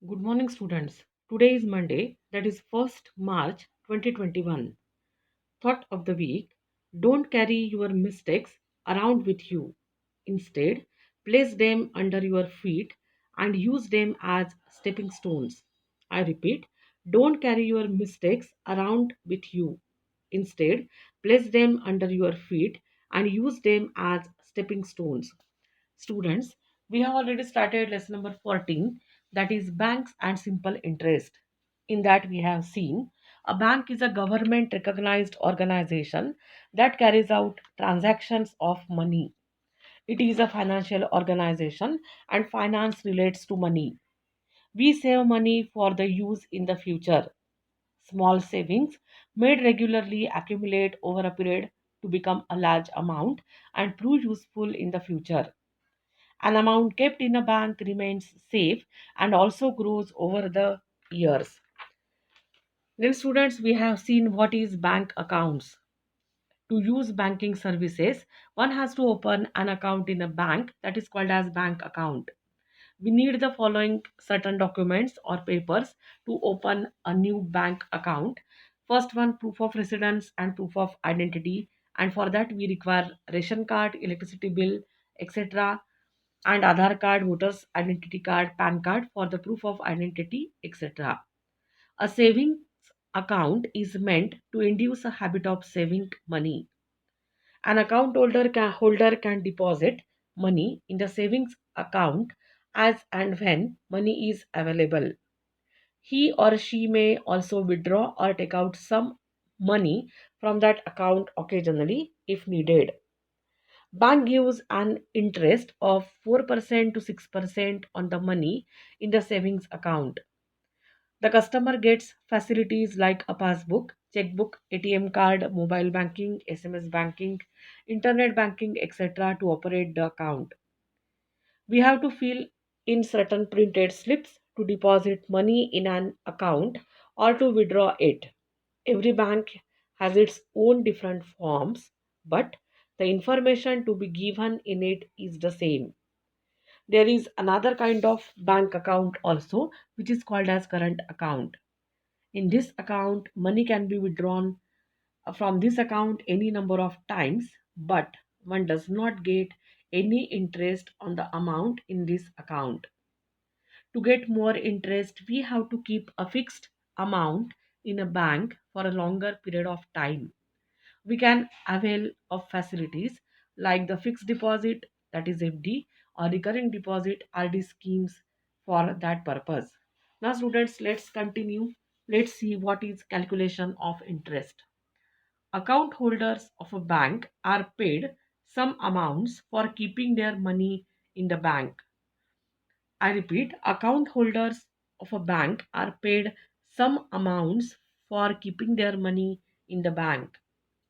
Good morning, students. Today is Monday, that is 1st March 2021. Thought of the week: don't carry your mistakes around with you. Instead, place them under your feet and use them as stepping stones. I repeat, don't carry your mistakes around with you. Instead, place them under your feet and use them as stepping stones. Students, we have already started lesson number 14, that is banks and simple interest. In that, we have seen a bank is a government recognized organization that carries out transactions of money. It is a financial organization and finance relates to money. We save money for the use in the future. Small savings made regularly accumulate over a period to become a large amount and prove useful in the future. An amount kept in a bank remains safe and also grows over the years. Then, students, we have seen what is bank accounts. To use banking services, one has to open an account in a bank, that is called as bank account. We need the following certain documents or papers to open a new bank account. First one, proof of residence and proof of identity, and for that we require ration card, electricity bill, etc., and Aadhaar card, voters identity card, PAN card for the proof of identity, etc. A savings account is meant to induce a habit of saving money. An account holder can deposit money in the savings account as and when money is available. He or she may also withdraw or take out some money from that account occasionally if needed. Bank gives an interest of 4% to 6% on the money in the savings account. The customer gets facilities like a passbook, checkbook, ATM card, mobile banking, SMS banking, internet banking, etc. to operate the account. We have to fill in certain printed slips to deposit money in an account or to withdraw it. Every bank has its own different forms, but the information to be given in it is the same. There is another kind of bank account also, which is called as current account. In this account, money can be withdrawn from this account any number of times, but one does not get any interest on the amount in this account. To get more interest, we have to keep a fixed amount in a bank for a longer period of time. We can avail of facilities like the fixed deposit, that is FD, or recurring deposit, RD schemes for that purpose. Now, students, let's continue. Let's see what is calculation of interest. Account holders of a bank are paid some amounts for keeping their money in the bank. I repeat, account holders of a bank are paid some amounts for keeping their money in the bank.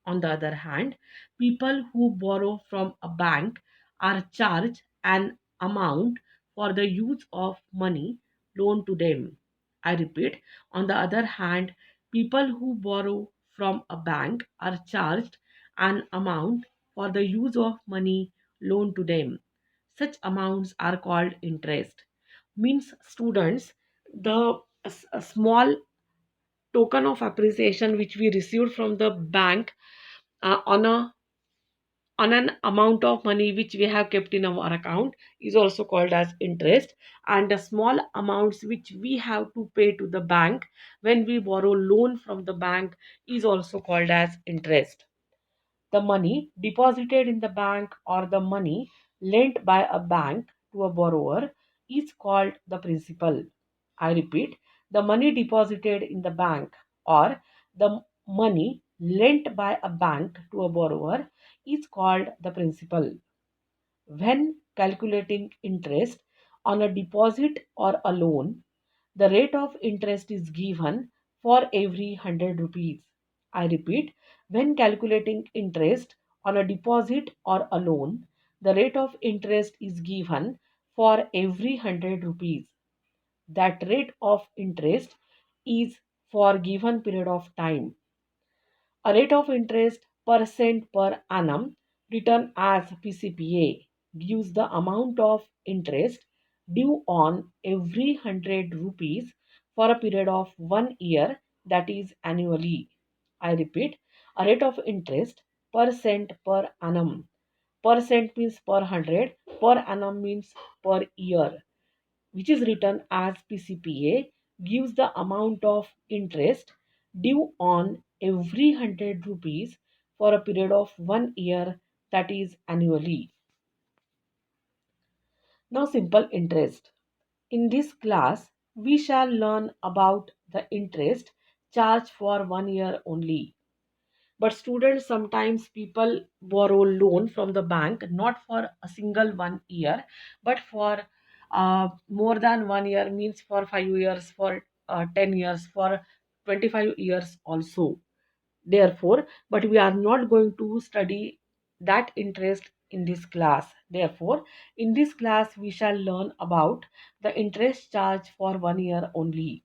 On the other hand, people who borrow from a bank are charged an amount for the use of money loaned to them. I repeat, on the other hand, people who borrow from a bank are charged an amount for the use of money loaned to them. Such amounts are called interest. Means, students, the a small token of appreciation which we received from the bank on an amount of money which we have kept in our account is also called as interest, and the small amounts which we have to pay to the bank when we borrow loan from the bank is also called as interest. The money deposited in the bank or the money lent by a bank to a borrower is called the principal. I repeat, the money deposited in the bank or the money lent by a bank to a borrower is called the principal. When calculating interest on a deposit or a loan, the rate of interest is given for every 100 rupees. I repeat, when calculating interest on a deposit or a loan, the rate of interest is given for every 100 rupees. That rate of interest is for given period of time. A rate of interest percent per annum written as PCPA gives the amount of interest due on every 100 rupees for a period of 1 year, that is annually. I repeat, a rate of interest percent per annum. Percent means per 100, per annum means per year, which is written as PCPA, gives the amount of interest due on every 100 rupees for a period of 1 year, that is annually. Now, simple interest. In this class, we shall learn about the interest charged for 1 year only. But students, sometimes people borrow loan from the bank not for a single 1 year, but for more than 1 year, means for 5 years, for 10 years, for 25 years also. Therefore, but we are not going to study that interest in this class. Therefore, in this class, we shall learn about the interest charge for 1 year only.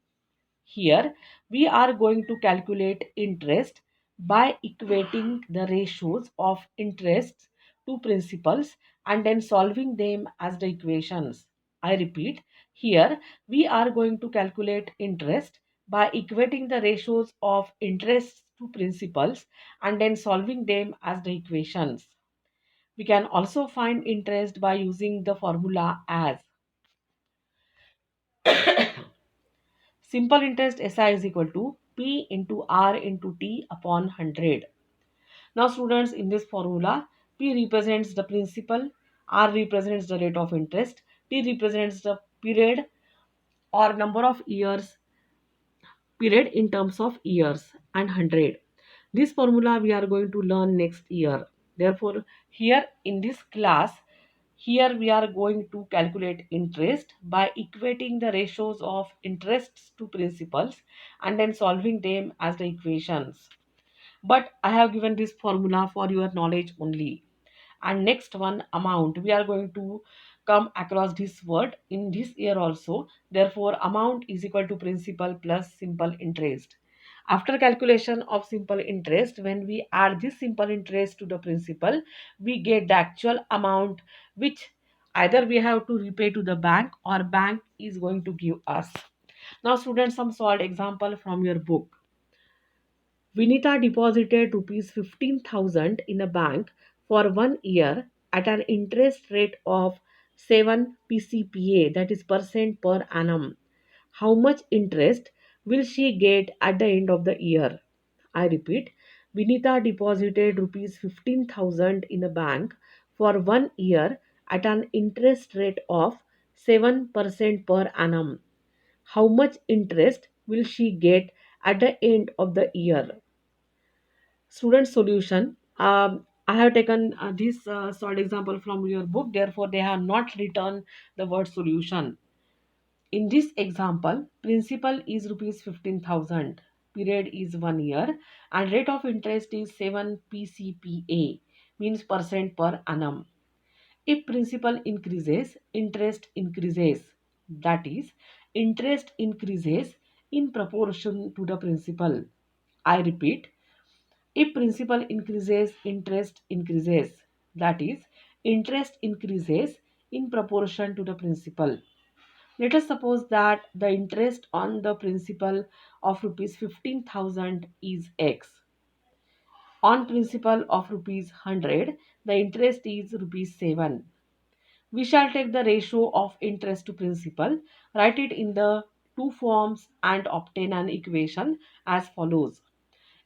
Here, we are going to calculate interest by equating the ratios of interests to principals and then solving them as the equations. I repeat, here we are going to calculate interest by equating the ratios of interests to principals and then solving them as the equations. We can also find interest by using the formula as simple interest SI is equal to P into R into T upon 100. Now students, in this formula, P represents the principal, R represents the rate of interest, T represents the period or number of years, period in terms of years, and 100. This formula we are going to learn next year. Therefore, here in this class, here we are going to calculate interest by equating the ratios of interests to principals and then solving them as the equations. But I have given this formula for your knowledge only. And next one, amount, we are going to come across this word in this year also. Therefore, amount is equal to principal plus simple interest. After calculation of simple interest, when we add this simple interest to the principal, we get the actual amount which either we have to repay to the bank or bank is going to give us. Now students, some solved example from your book. Vinita deposited rupees 15,000 in a bank for 1 year at an interest rate of 7 PCPA, that is percent per annum. How much interest will she get at the end of the year? I repeat, Vinita deposited rupees 15,000 in a bank for 1 year at an interest rate of 7% per annum. How much interest will she get at the end of the year? Student solution. I have taken this solid example from your book, therefore they have not written the word solution. In this example, principal is rupees 15,000, period is 1 year, and rate of interest is 7 PCPA, means percent per annum. If principal increases, interest increases. That is, interest increases in proportion to the principal. I repeat, if principal increases, interest increases. That is, interest increases in proportion to the principal. Let us suppose that the interest on the principal of rupees 15,000 is X. On principal of rupees 100, the interest is rupees 7. We shall take the ratio of interest to principal, write it in the two forms, and obtain an equation as follows.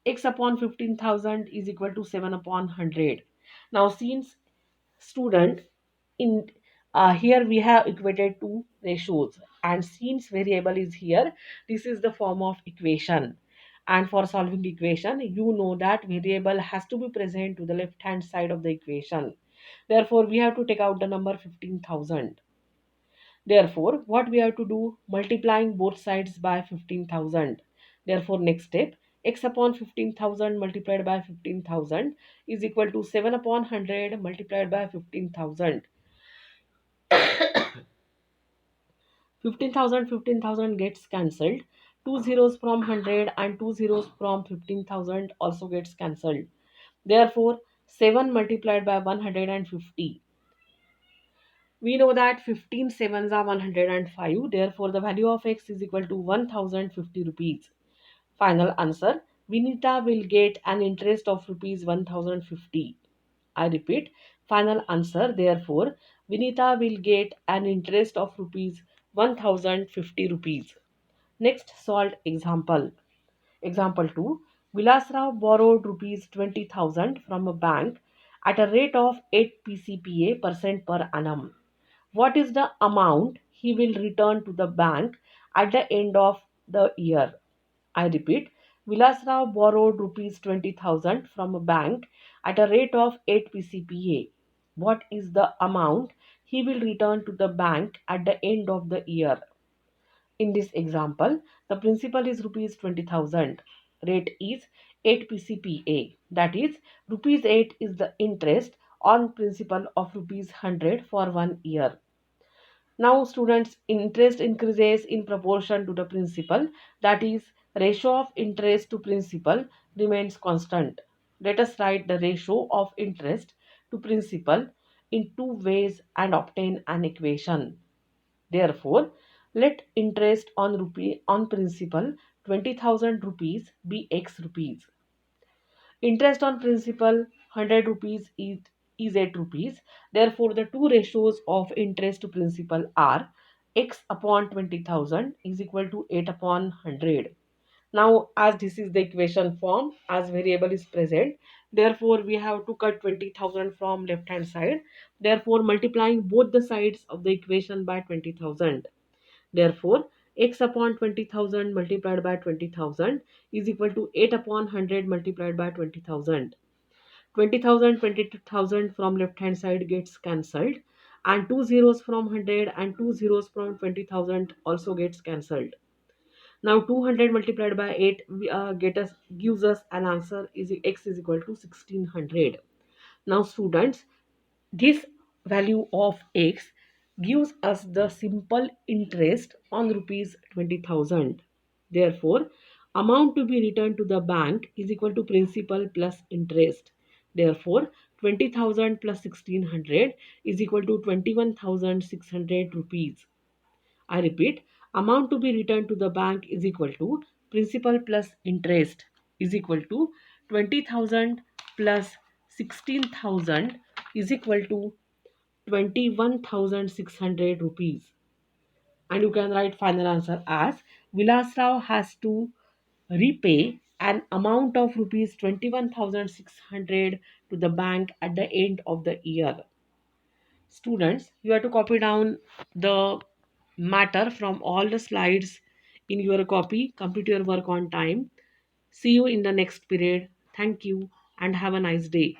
X upon 15,000 is equal to 7 upon 100. Now, since student, in here we have equated two ratios, and since variable is here, this is the form of equation. And for solving equation, you know that variable has to be present to the left hand side of the equation. Therefore, we have to take out the number 15,000. Therefore, what we have to do? Multiplying both sides by 15,000. Therefore, next step, x upon 15,000 multiplied by 15,000 is equal to 7 upon 100 multiplied by 15,000. 15,000 gets cancelled. Two zeros from 100 and two zeros from 15,000 also gets cancelled. Therefore, 7 multiplied by 150 We know that 15 sevens are 105. Therefore, the value of x is equal to 1050 rupees. Final answer. Vinita will get an interest of rupees 1050. I repeat, final answer. Therefore, Vinita will get an interest of rupees 1050 rupees. Next solved example. Example 2. Vilasrao borrowed rupees 20,000 from a bank at a rate of 8 PCPA percent per annum. What is the amount he will return to the bank at the end of the year? I repeat, Vilasrao borrowed rupees 20,000 from a bank at a rate of 8 PCPA. What is the amount he will return to the bank at the end of the year? In this example, the principal is rupees 20,000. Rate is 8 PCPA. That is, rupees 8 is the interest on principal of rupees 100 for 1 year. Now, students, interest increases in proportion to the principal. That is, ratio of interest to principal remains constant. Let us write the ratio of interest to principal in two ways and obtain an equation. Therefore, let interest on principal 20,000 rupees be x rupees. Interest on principal 100 rupees is 8 rupees. Therefore, the two ratios of interest to principal are x upon 20,000 is equal to 8 upon 100. Now, as this is the equation form, as variable is present, therefore we have to cut 20,000 from left hand side. Therefore, multiplying both the sides of the equation by 20,000. Therefore, x upon 20,000 multiplied by 20,000 is equal to 8 upon 100 multiplied by 20,000. 20,000, 22,000 from left hand side gets cancelled, and two zeros from 100 and two zeros from 20,000 also gets cancelled. Now 200 multiplied by 8 gives us an answer is x is equal to 1600. Now students, this value of x gives us the simple interest on rupees 20,000. Therefore, amount to be returned to the bank is equal to principal plus interest. Therefore, 20,000 plus 1600 is equal to 21,600 rupees. I repeat, amount to be returned to the bank is equal to principal plus interest is equal to 20,000 plus 16,000 is equal to 21,600 rupees. And you can write final answer as Vilasrao has to repay an amount of rupees 21,600 to the bank at the end of the year. Students, you have to copy down the matter from all the slides in your copy. Complete your work on time. See you in the next period. Thank you and have a nice day.